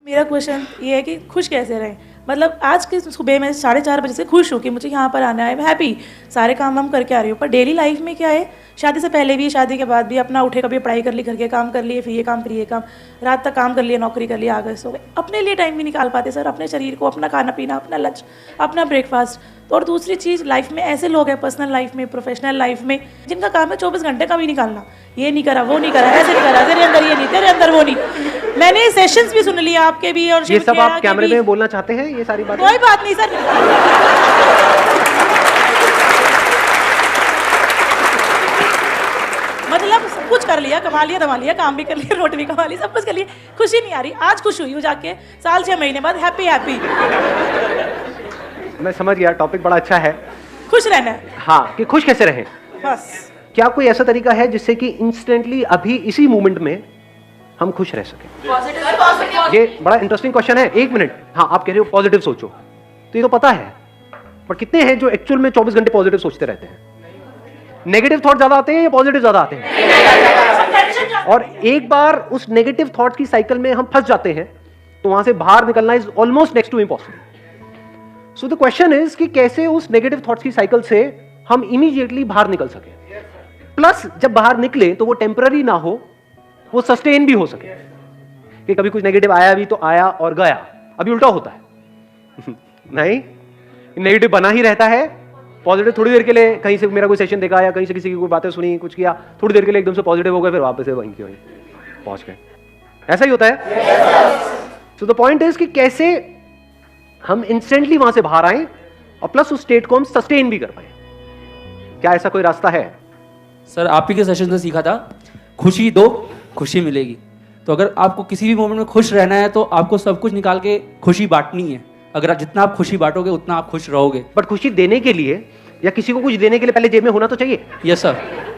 मेरा क्वेश्चन ये है कि खुश कैसे रहें। मतलब आज के सुबह मैं 4:30 बजे से खुश हूँ कि मुझे यहाँ पर आना है, मैं हैप्पी, सारे काम वाम करके आ रही हूँ। पर डेली लाइफ में क्या है, शादी से पहले भी शादी के बाद भी अपना उठे, कभी पढ़ाई कर ली, घर के काम कर लिए, फिर ये काम, रात तक काम कर लिया, नौकरी कर लिया, आगे सो गए। अपने लिए टाइम भी निकाल पाते सर, अपने शरीर को, अपना खाना पीना, अपना लंच, अपना ब्रेकफास्ट। तो और दूसरी चीज़, लाइफ में ऐसे लोग हैं, पर्सनल लाइफ में, प्रोफेशनल लाइफ में, जिनका काम है 24 घंटे का भी निकालना, ये नहीं करा, वो नहीं करा, ऐसे नहीं करा, तेरे अंदर ये नहीं, तेरे अंदर वो नहीं। मैंने सेशंस भी सुन लिया आपके भी, और ये सब आप कैमरे में बोलना चाहते हैं ये सारी बातें? कोई बात नहीं सर। मतलब सब कुछ कर लिया, कमा लिया, दमा लिया, काम भी कर लिया, रोटी भी कमा ली, सब कुछ कर लिया, खुशी नहीं आ रही। आज खुश हुई हूँ जाके, साल 6 महीने बाद हैप्पी। मैं समझ गया, टॉपिक बड़ा अच्छा है, खुश रहना है। हाँ, कि खुश कैसे रहें। बस क्या कोई ऐसा तरीका है जिससे कि इंस्टेंटली अभी इसी मोमेंट में हम खुश रह सकें? ये बड़ा इंटरेस्टिंग क्वेश्चन है। 1 मिनट, हाँ, आप कह रहे हो पॉजिटिव सोचो, तो ये तो पता है, पर कितने हैं जो एक्चुअल में 24 घंटे पॉजिटिव सोचते रहते हैं? नेगेटिव थॉट ज्यादा आते हैं या पॉजिटिव ज्यादा आते हैं? और एक बार उस नेगेटिव थॉट की साइकिल में हम फंस जाते हैं तो वहां से बाहर निकलना is almost next to impossible. So the question is कि कैसे उस नेगेटिव थॉट्स की साइकिल से हम इमीडिएटली बाहर निकल सके, प्लस जब बाहर निकले तो वो टेम्पररी ना हो, वो सस्टेन भी हो सके। कि कभी कुछ नेगेटिव आया भी तो आया और गया, अभी उल्टा होता है। नहीं, नेगेटिव बना ही रहता है, पॉजिटिव थोड़ी देर के लिए, कहीं से मेरा कोई सेशन देखा या कहीं से किसी की कोई बातें सुनी, कुछ किया, थोड़ी देर के लिए एकदम से पॉजिटिव हो गए, फिर वापस से वहीं की वहीं पहुंच गए। ऐसा ही होता है। सो द पॉइंट इज कि कैसे हम इंस्टेंटली वहां से बाहर आए और प्लस उस स्टेट को हम सस्टेन भी कर पाए। क्या ऐसा कोई रास्ता है? सर, आप ही के सेशन से सीखा था, खुशी दो, खुशी मिलेगी। तो अगर आपको किसी भी मोमेंट में खुश रहना है तो आपको सब कुछ निकाल के खुशी बांटनी है। अगर जितना आप खुशी बांटोगे उतना आप खुश रहोगे। बट खुशी देने के लिए या किसी को कुछ देने के लिए पहले जेब में होना तो चाहिए। Yes sir.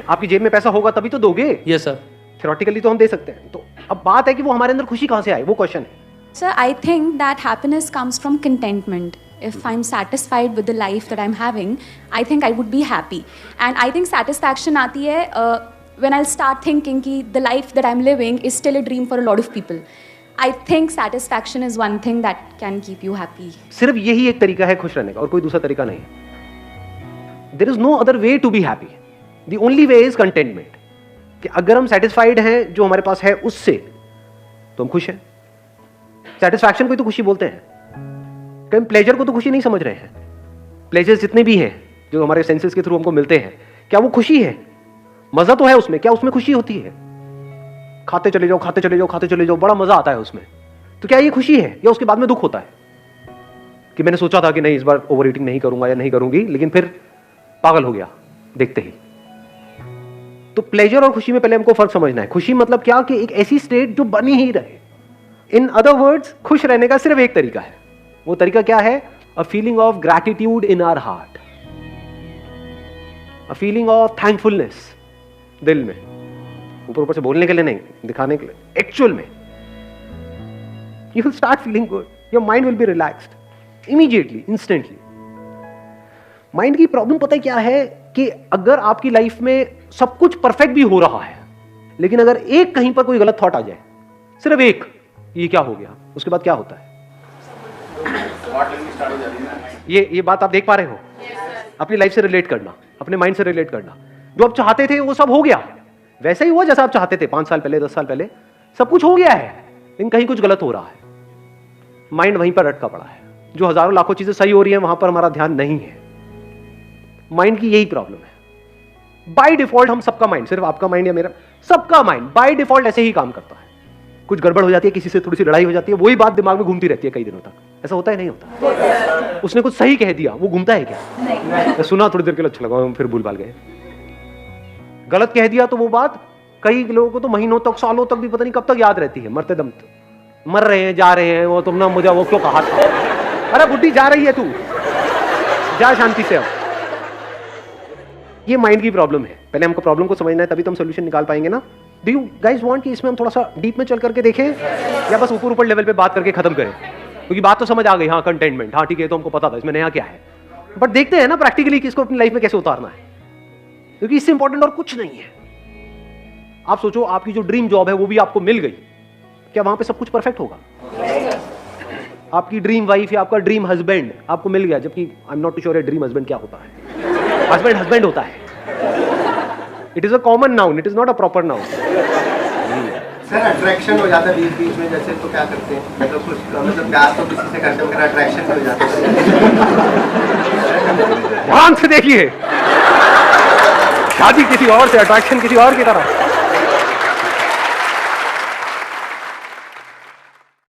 आपकी जेब में पैसा होगा तभी तो दोगे। Yes sir. थ्योरेटिकली तो हम दे सकते हैं, तो अब बात है कि वो हमारे अंदर खुशी कहां से आए, वो क्वेश्चन है। Sir, I think that happiness comes from contentment. If I'm satisfied with the life that I'm having, I think I would be happy. And I think satisfaction आती है when I'll start thinking कि the life that I'm living is still a dream for a lot of people. I think satisfaction is one thing that can keep you happy. सिर्फ यही एक तरीका है खुश रहने का और कोई दूसरा तरीका नहीं है। There is no other way to be happy. The only way is contentment. कि अगर हम satisfied हैं जो हमारे पास है उससे, तो हम खुश हैं। सेटिस्फैक्शन को तो खुशी बोलते हैं, कहीं प्लेजर को तो खुशी नहीं समझ रहे हैं। प्लेजर्स जितने भी हैं जो हमारे सेंसेस के थ्रू हमको मिलते हैं, क्या वो खुशी है? मजा तो है उसमें, क्या उसमें खुशी होती है? खाते चले जाओ, खाते चले जाओ, खाते चले जाओ, बड़ा मजा आता है उसमें, तो क्या ये खुशी है? या उसके बाद में दुख होता है कि मैंने सोचा था कि नहीं इस बार ओवर ईटिंग नहीं करूंगा या नहीं करूंगी, लेकिन फिर पागल हो गया देखते ही। तो प्लेजर और खुशी में पहले हमको फर्क समझना है। खुशी मतलब क्या कि एक ऐसी स्टेट जो बनी ही रहे। इन अदर वर्ड्स, खुश रहने का सिर्फ एक तरीका है। वो तरीका क्या है? A feeling of gratitude in our heart, a feeling of thankfulness दिल में, ऊपर ऊपर से बोलने के लिए नहीं, दिखाने के लिए, एक्चुअल में। You will start feeling good, your mind will be relaxed immediately, instantly. Mind की प्रॉब्लम पता है क्या है? कि अगर आपकी लाइफ में सब कुछ परफेक्ट भी हो रहा है, लेकिन अगर एक कहीं पर कोई गलत थॉट आ जाए, सिर्फ एक, ये क्या हो गया, उसके बाद क्या होता है? ये बात आप देख पा रहे हो? अपनी लाइफ से रिलेट करना, अपने माइंड से रिलेट करना। जो आप चाहते थे वो सब हो गया, वैसा ही हुआ जैसा आप चाहते थे 5 साल पहले, 10 साल पहले, सब कुछ हो गया है, लेकिन कहीं कुछ गलत हो रहा है। माइंड वहीं पर अटका पड़ा है। जो हजारों लाखों चीजें सही हो रही हैं, वहां पर हमारा ध्यान नहीं है। माइंड की यही प्रॉब्लम है। बाय डिफॉल्ट हम सबका माइंड, सिर्फ आपका माइंड या मेरा, सबका माइंड बाय डिफॉल्ट ऐसे ही काम करता है। कुछ गड़बड़ हो जाती है, किसी से थोड़ी सी लड़ाई हो जाती है, वही बात दिमाग में घूमती रहती है कई दिनों तक। ऐसा होता है नहीं होता? उसने कुछ सही कह दिया, वो घूमता है क्या? नहीं। सुना थोड़ी देर के लिए अच्छा लगा, फिर भूल भाल गए। गलत कह दिया तो वो बात कई लोगों को तो महीनों तक, सालों तक भी पता नहीं कब तक याद रहती है। मरते दम तक मर रहे हैं, जा रहे हैं, वो तुमने मुझे वो क्यों कहा था? अरे बुढ़ी जा रही है तू, जा शांति से। अब ये माइंड की प्रॉब्लम है। पहले हमको प्रॉब्लम को समझना है, तभी तो हम सोल्यूशन निकाल पाएंगे ना। डू यू गाइज वांट कि इसमें हम थोड़ा सा डीप में चल करके देखें, या बस ऊपर ऊपर लेवल पे बात करके खत्म करें? क्योंकि बात तो समझ आ गई, हाँ कंटेनमेंट, हाँ ठीक है, तो हमको पता था इसमें नया क्या है, बट देखते हैं ना प्रैक्टिकली कि इसको अपनी लाइफ में कैसे उतारना है, क्योंकि इससे इंपॉर्टेंट और कुछ नहीं है। आप सोचो, आपकी जो ड्रीम जॉब है वो भी आपको मिल गई, क्या वहां पे सब कुछ परफेक्ट होगा? आपकी ड्रीम वाइफ या आपका ड्रीम हस्बैंड आपको मिल गया, जबकि I am not too sure dream husband क्या होता है। हस्बैंड हस्बैंड होता है, it is a common noun, it is not a proper noun. सर अट्रैक्शन हो जाता है बीच बीच में, जैसे तो क्या करते हैं, मतलब कुछ मतलब प्यार तो किसी से करते हैं मगर अट्रैक्शन हो जाता है। ध्यान से देखिए, शादी किसी और से, अट्रैक्शन किसी और की तरह।